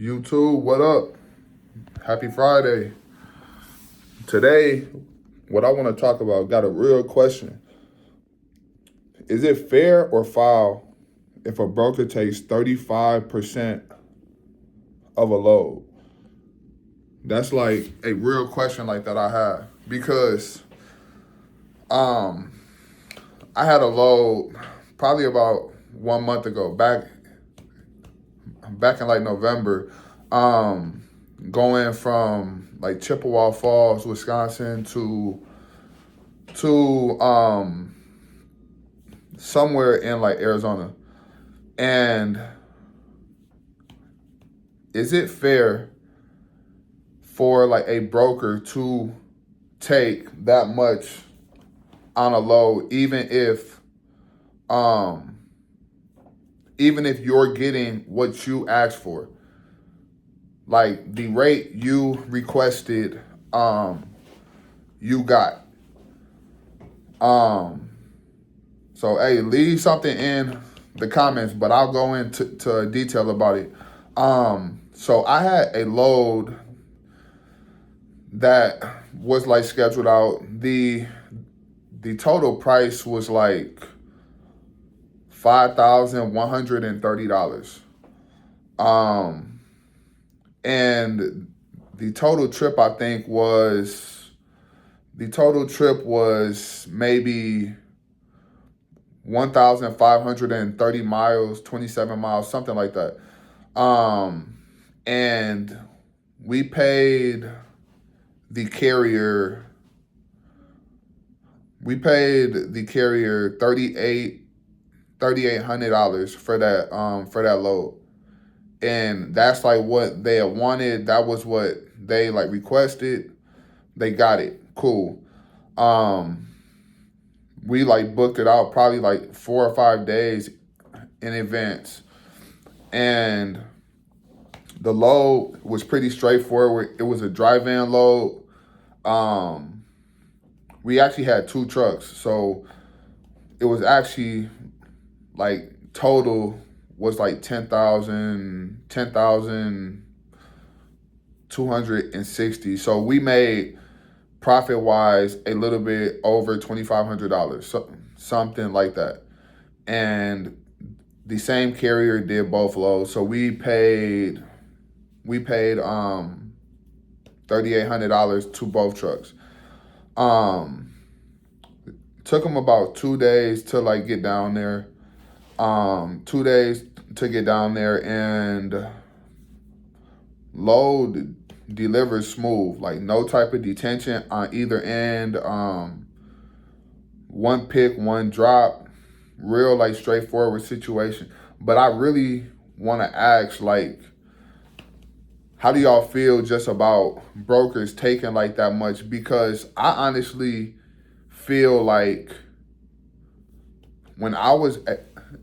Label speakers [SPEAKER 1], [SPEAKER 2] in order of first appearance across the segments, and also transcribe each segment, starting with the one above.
[SPEAKER 1] YouTube, what up? Happy Friday. Today, what I want to talk about, got a real question. Is it fair or foul if a broker takes 35% of a load? That's like a real question like that I have. Because I had a load probably about 1 month ago, back in like November, going from like Chippewa Falls, Wisconsin to somewhere in like Arizona. And is it fair for like a broker to take that much on a load, even if you're getting what you asked for? Like the rate you requested, you got. So hey, leave something in the comments, but I'll go into detail about it. So I had a load that was like scheduled out. The total price was like $5,130. And the total trip was maybe 1,530 miles, 27 miles, something like that. And we paid the carrier $3,800 for that load. And that's like what they had wanted. That was what they like requested. They got it. Cool. We like booked it out probably like 4 or 5 days in advance. And the load was pretty straightforward. It was a dry van load. We actually had 2 trucks. So it was actually like total was like 10,260. So we made profit wise a little bit over $2,500, so, something like that. And the same carrier did both loads. So we paid $3,800 to both trucks. Took them about 2 days to like get down there. 2 days to get down there, and load delivered smooth, like no type of detention on either end. One pick, one drop, real like straightforward situation. But I really want to ask, like, how do y'all feel just about brokers taking like that much? Because I honestly feel like when I was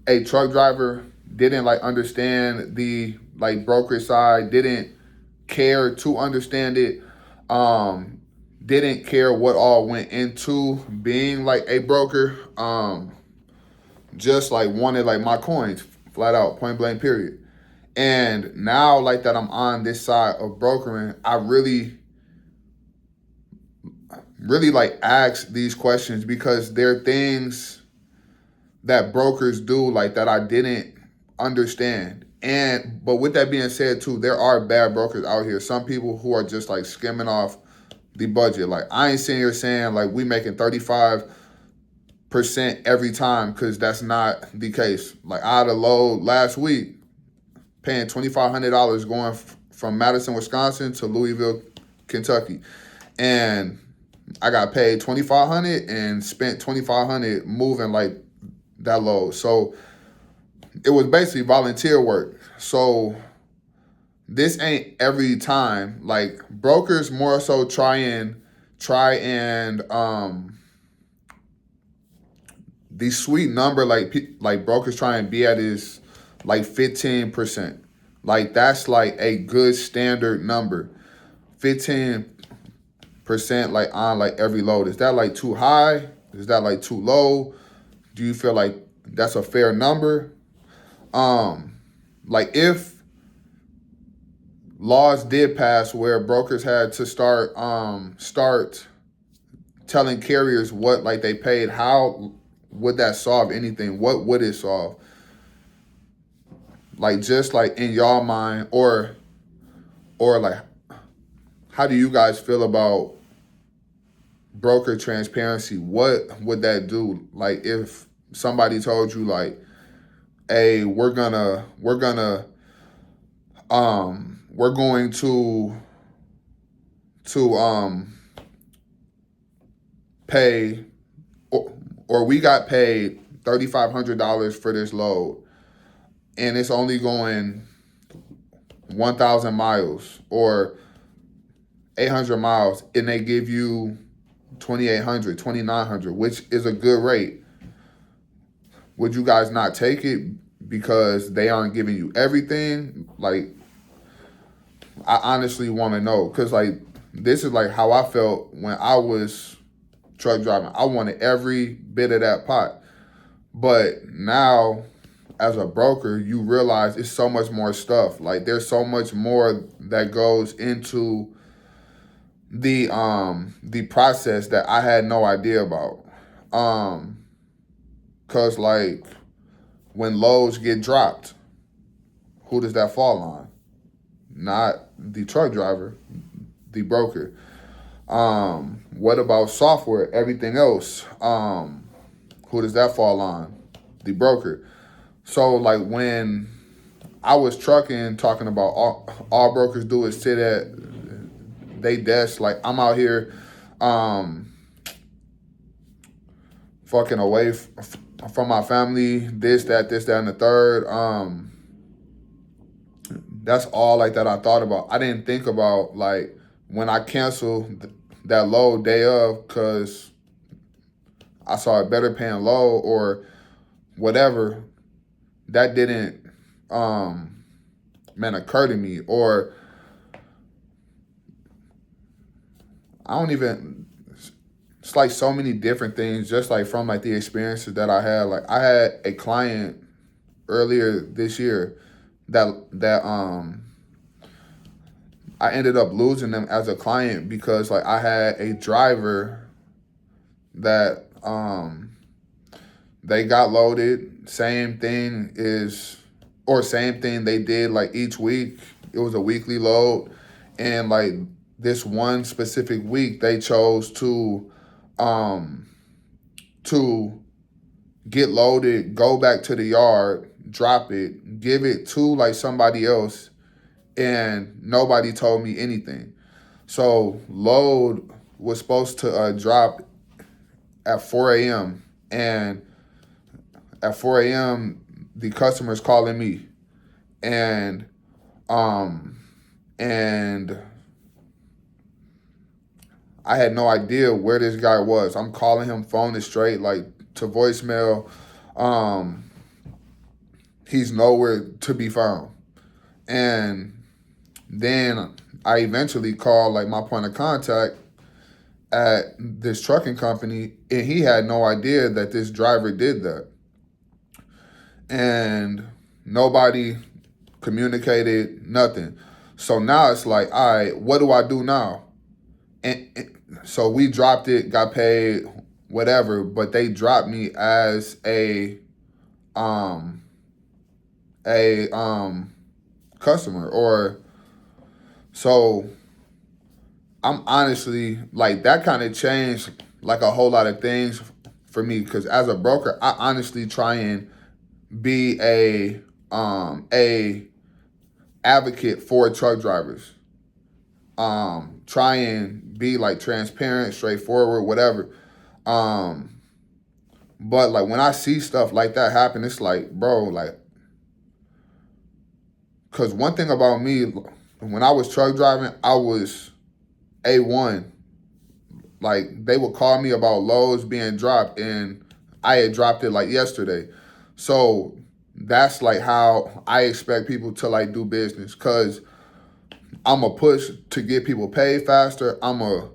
[SPEAKER 1] a truck driver, didn't like understand the like brokerage side, didn't care to understand it, didn't care what all went into being like a broker, just like wanted like my coins, flat out, point blank, period. And now like that I'm on this side of brokering, I really like ask these questions because there are things that brokers do like that I didn't understand. But with that being said too, there are bad brokers out here. Some people who are just like skimming off the budget. Like I ain't sitting here saying like we making 35% every time, because that's not the case. Like I had a load last week paying $2,500 going from Madison, Wisconsin to Louisville, Kentucky. And I got paid $2,500 and spent $2,500 moving like that load. So it was basically volunteer work. So this ain't every time. Like brokers more so try and the sweet number like brokers try and be at is like 15%. Like that's like a good standard number. 15% like on like every load. Is that like too high? Is that like too low? Do you feel like that's a fair number? Like if laws did pass where brokers had to start telling carriers what like they paid. How would that solve anything? What would it solve? Like just like in y'all mind, or like how do you guys feel about broker transparency? What would that do? Like if somebody told you like, hey, we're going to pay, or we got paid $3,500 for this load, and it's only going 1,000 miles or 800 miles, and they give you 2,800, 2,900, which is a good rate. Would you guys not take it because they aren't giving you everything? Like, I honestly want to know, because like this is like how I felt when I was truck driving. I wanted every bit of that pot. But now as a broker, you realize it's so much more stuff. Like there's so much more that goes into the process that I had no idea about. Cause like when loads get dropped, who does that fall on? Not the truck driver, the broker. What about software, everything else? Who does that fall on? The broker. So like when I was trucking, talking about all brokers do is sit at they desk. Like I'm out here, fucking away from my family. This, that, and the third. That's all like that I thought about. I didn't think about like when I canceled that load day of because I saw a better paying load or whatever. That didn't occur to me. Or I don't even, it's like so many different things just like from like the experiences that I had. Like I had a client earlier this year that I ended up losing them as a client because like I had a driver that they got loaded, same thing they did like each week. It was a weekly load, and like this one specific week they chose to get loaded, go back to the yard, drop it, give it to like somebody else, and nobody told me anything. So load was supposed to drop at 4 a.m. and at 4 a.m. the customer's calling me, and and I had no idea where this guy was. I'm calling him, phone is straight like to voicemail. He's nowhere to be found. And then I eventually called like my point of contact at this trucking company, and he had no idea that this driver did that. And nobody communicated, nothing. So now it's like, all right, what do I do now? And so we dropped it, got paid, whatever, but they dropped me as a customer. Or so I'm honestly like that kind of changed like a whole lot of things for me, because as a broker, I honestly try and be a advocate for truck drivers. Try and be like transparent, straightforward, whatever. But like when I see stuff like that happen, it's like, bro, like, cause one thing about me, when I was truck driving, I was A1. Like they would call me about loads being dropped, and I had dropped it like yesterday. So that's like how I expect people to like do business, cause I'm a push to get people paid faster. I'm a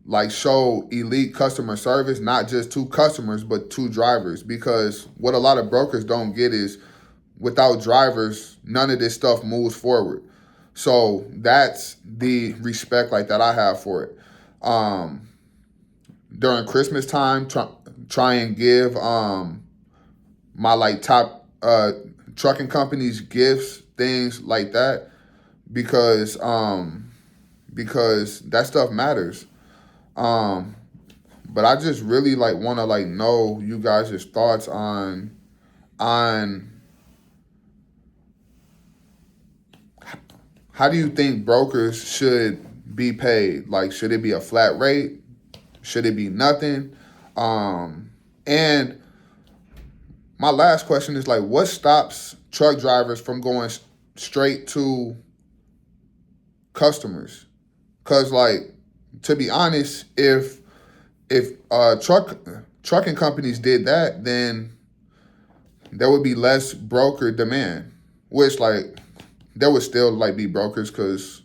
[SPEAKER 1] like show elite customer service, not just to customers but to drivers, because what a lot of brokers don't get is without drivers, none of this stuff moves forward. So that's the respect like that I have for it. During Christmas time, try and give my like top trucking companies gifts, things like that, because that stuff matters. But I just really like want to like know you guys' thoughts on how do you think brokers should be paid? Like, should it be a flat rate? Should it be nothing? And my last question is like, what stops truck drivers from going straight to customers? Cause like, to be honest, if trucking companies did that, then there would be less broker demand, which like there would still like be brokers, because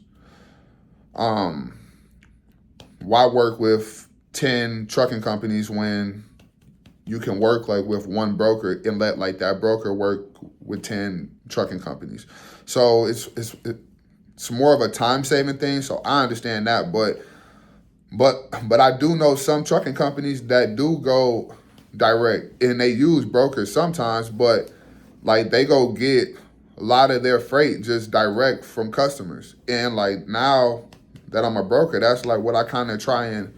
[SPEAKER 1] why work with 10 trucking companies when you can work like with one broker and let like that broker work with 10 trucking companies? So it's more of a time saving thing. So I understand that, but I do know some trucking companies that do go direct and they use brokers sometimes, but like they go get a lot of their freight just direct from customers. And like now that I'm a broker, that's like what I kind of try and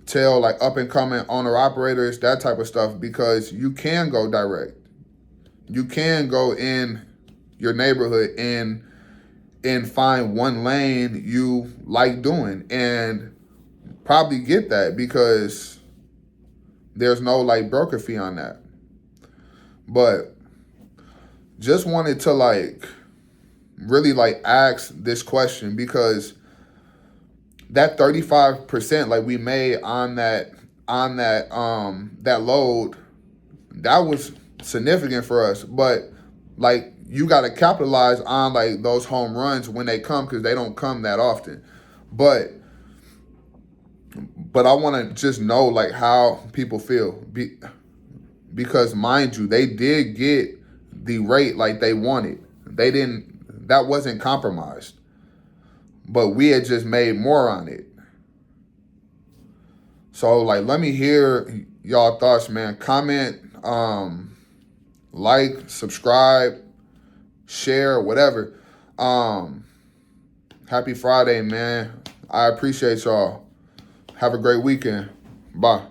[SPEAKER 1] tell like up and coming owner operators, that type of stuff, because you can go direct. You can go in your neighborhood and find one lane you like doing and probably get that because there's no like broker fee on that. But just wanted to like really like ask this question, because that 35% like we made on that load, that was significant for us. But like you got to capitalize on like those home runs when they come, because they don't come that often. But I want to just know like how people feel, because mind you, they did get the rate like they wanted. They didn't, that wasn't compromised, but we had just made more on it. So like, let me hear y'all thoughts, man. Comment, like, subscribe, share, whatever. Happy Friday, man. I appreciate y'all. Have a great weekend. Bye.